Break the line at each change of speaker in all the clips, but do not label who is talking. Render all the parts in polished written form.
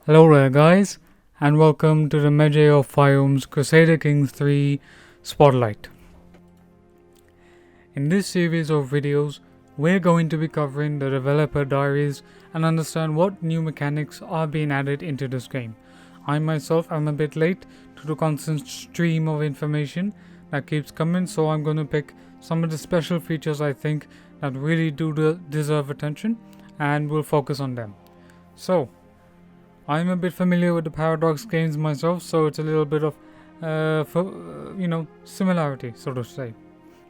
Hello there guys, and welcome to the Medjay of Fayum's Crusader Kings III Spotlight. In this series of videos, we're going to be covering the developer diaries and understand what new mechanics are being added into this game. I myself am a bit late to the constant stream of information that keeps coming, so I'm going to pick some of the special features I think that really do deserve attention, and we'll focus on them. So, I'm a bit familiar with the Paradox games myself, so it's a little bit of, similarity, so to say.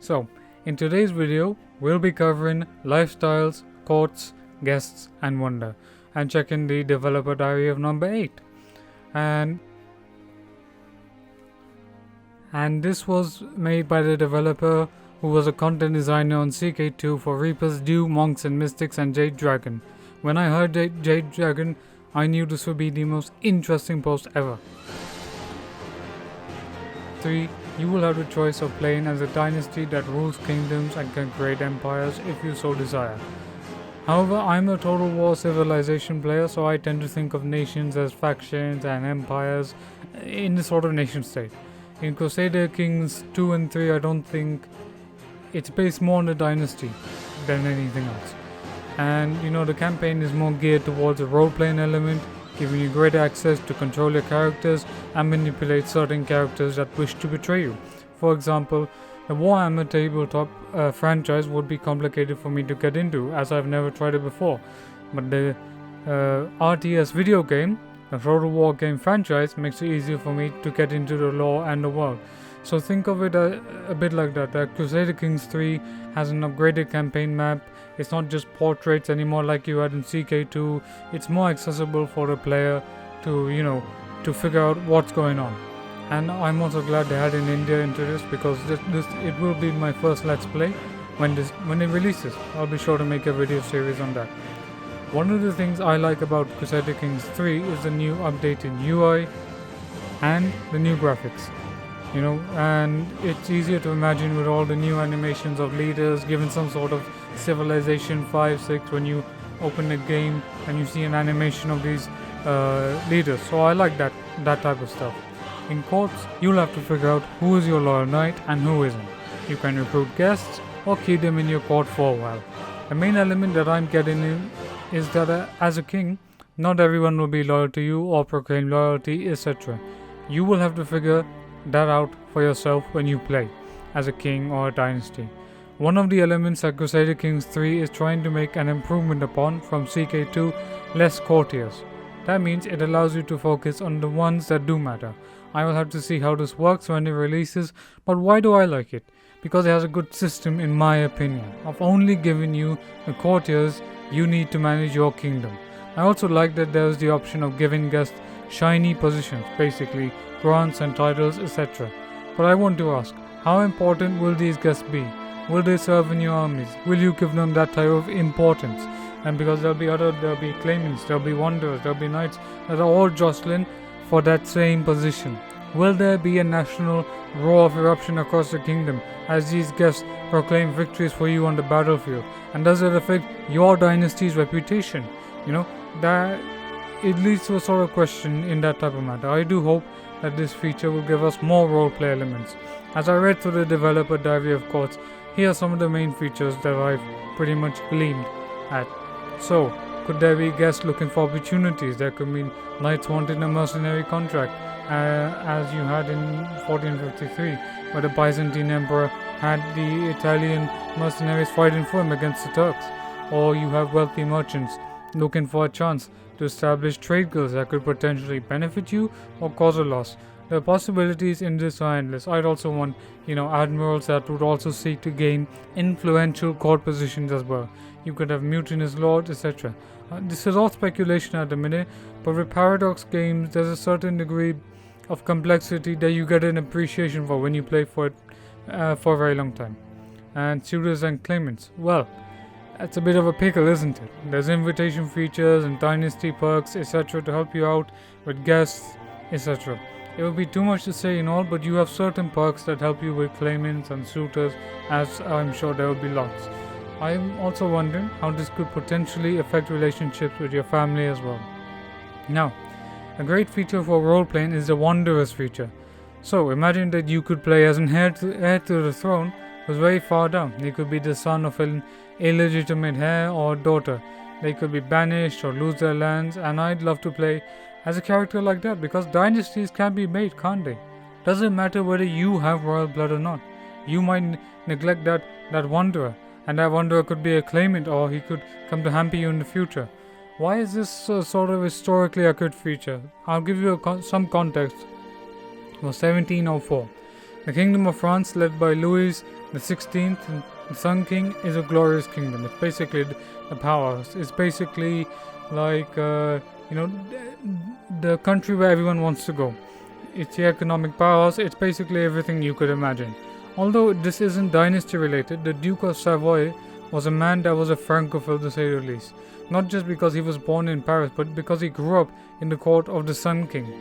So, in today's video, we'll be covering lifestyles, courts, guests, and wonder, and checking the developer diary of number 8. And this was made by the developer who was a content designer on CK2 for Reapers, Dew, Monks and Mystics, and Jade Dragon. When I heard Jade Dragon, I knew this would be the most interesting post ever. 3. You will have the choice of playing as a dynasty that rules kingdoms and can create empires if you so desire. However, I'm a Total War Civilization player, so I tend to think of nations as factions and empires in the sort of nation state. In Crusader Kings II and III, I don't think it's based more on the dynasty than anything else. And the campaign is more geared towards a role-playing element, giving you greater access to control your characters and manipulate certain characters that wish to betray you. For example, the Warhammer tabletop franchise would be complicated for me to get into, as I've never tried it before. But the RTS video game, the Total War game franchise, makes it easier for me to get into the lore and the world. So think of it a bit like that. Crusader Kings III has an upgraded campaign map. It's not just portraits anymore like you had in CK2. It's more accessible for the player to figure out what's going on. And I'm also glad they had in India into this, because it will be my first Let's Play when it releases. I'll be sure to make a video series on that. One of the things I like about Crusader Kings III is the new updated UI and the new graphics. And it's easier to imagine with all the new animations of leaders, given some sort of Civilization 5, 6, when you open the game and you see an animation of these leaders. So I like that type of stuff. In courts, you'll have to figure out who is your loyal knight and who isn't. You can recruit guests or keep them in your court for a while. The main element that I'm getting in is that as a king, not everyone will be loyal to you or proclaim loyalty, etc. You will have to figure that out for yourself when you play as a king or a dynasty. One of the elements that Crusader Kings III is trying to make an improvement upon from CK2, less courtiers. That means it allows you to focus on the ones that do matter. I will have to see how this works when it releases, but why do I like it? Because it has a good system, in my opinion, of only giving you the courtiers you need to manage your kingdom. I also like that there is the option of giving guests shiny positions, basically grants and titles, etc. But I want to ask, how important will these guests be? Will they serve in your armies? Will you give them that type of importance? And because there'll be claimants, there'll be wanderers, there'll be knights that are all jostling for that same position. Will there be a national roar of eruption across the kingdom as these guests proclaim victories for you on the battlefield? And does it affect your dynasty's reputation? That it leads to a sort of question in that type of matter. I do hope that this feature will give us more roleplay elements. As I read through the developer diary of courts, here are some of the main features that I've pretty much gleamed at. So, could there be guests looking for opportunities? There could be knights wanting a mercenary contract, as you had in 1453, where the Byzantine emperor had the Italian mercenaries fighting for him against the Turks. Or you have wealthy merchants looking for a chance to establish trade guilds that could potentially benefit you or cause a loss. The possibilities in this are endless. I'd also want, admirals that would also seek to gain influential court positions as well. You could have mutinous lords, etc. This is all speculation at the minute, but with Paradox games, there's a certain degree of complexity that you get an appreciation for when you play for it for a very long time. And suitors and claimants, well, that's a bit of a pickle, isn't it? There's invitation features and dynasty perks, etc. to help you out with guests, etc. It would be too much to say in all, but you have certain perks that help you with claimants and suitors, as I'm sure there will be lots. I'm also wondering how this could potentially affect relationships with your family as well. Now, A great feature for role-playing is the Wanderers feature. So imagine that you could play as an heir to the throne who's very far down. He could be the son of an illegitimate heir or daughter. They could be banished or lose their lands, and I'd love to play as a character like that, because dynasties can be made, can't they? Doesn't matter whether you have royal blood or not. You might neglect that wanderer, and that wanderer could be a claimant, or he could come to hamper you in the future. Why is this sort of historically accurate feature? I'll give you some context. It was 1704. The Kingdom of France, led by Louis XVI, the Sun King, is a glorious kingdom. It's basically the powerhouse. It's basically like the country where everyone wants to go. It's the economic powerhouse. It's basically everything you could imagine. Although this isn't dynasty related, the Duke of Savoy was a man that was a Francophile, to say the least. Not just because he was born in Paris, but because he grew up in the court of the Sun King.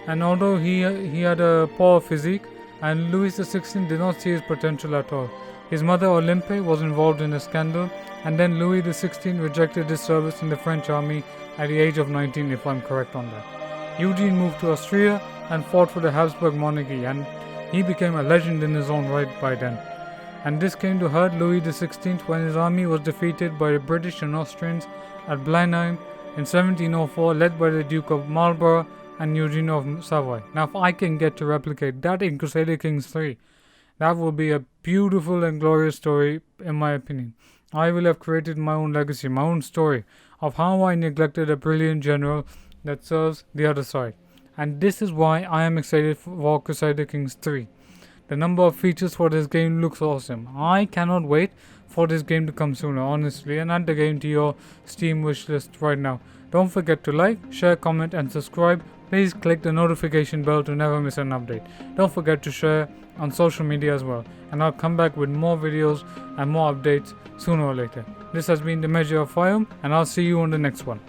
And although he had a poor physique, and Louis XVI did not see his potential at all. His mother Olympe was involved in a scandal, and then Louis XVI rejected his service in the French army at the age of 19, if I'm correct on that. Eugene moved to Austria and fought for the Habsburg monarchy, and he became a legend in his own right by then. And this came to hurt Louis XVI when his army was defeated by the British and Austrians at Blenheim in 1704, led by the Duke of Marlborough and Eugene of Savoy. Now, if I can get to replicate that in Crusader Kings III, that will be a beautiful and glorious story, in my opinion. I will have created my own legacy, my own story of how I neglected a brilliant general that serves the other side. And this is why I am excited for Crusader Kings III. The number of features for this game looks awesome. I cannot wait for this game to come sooner, honestly, and add the game to your Steam wishlist right now. Don't forget to like, share, comment, and subscribe. Please click the notification bell to never miss an update. Don't forget to share on social media as well. And I'll come back with more videos and more updates sooner or later. This has been the Measure of Fire, and I'll see you on the next one.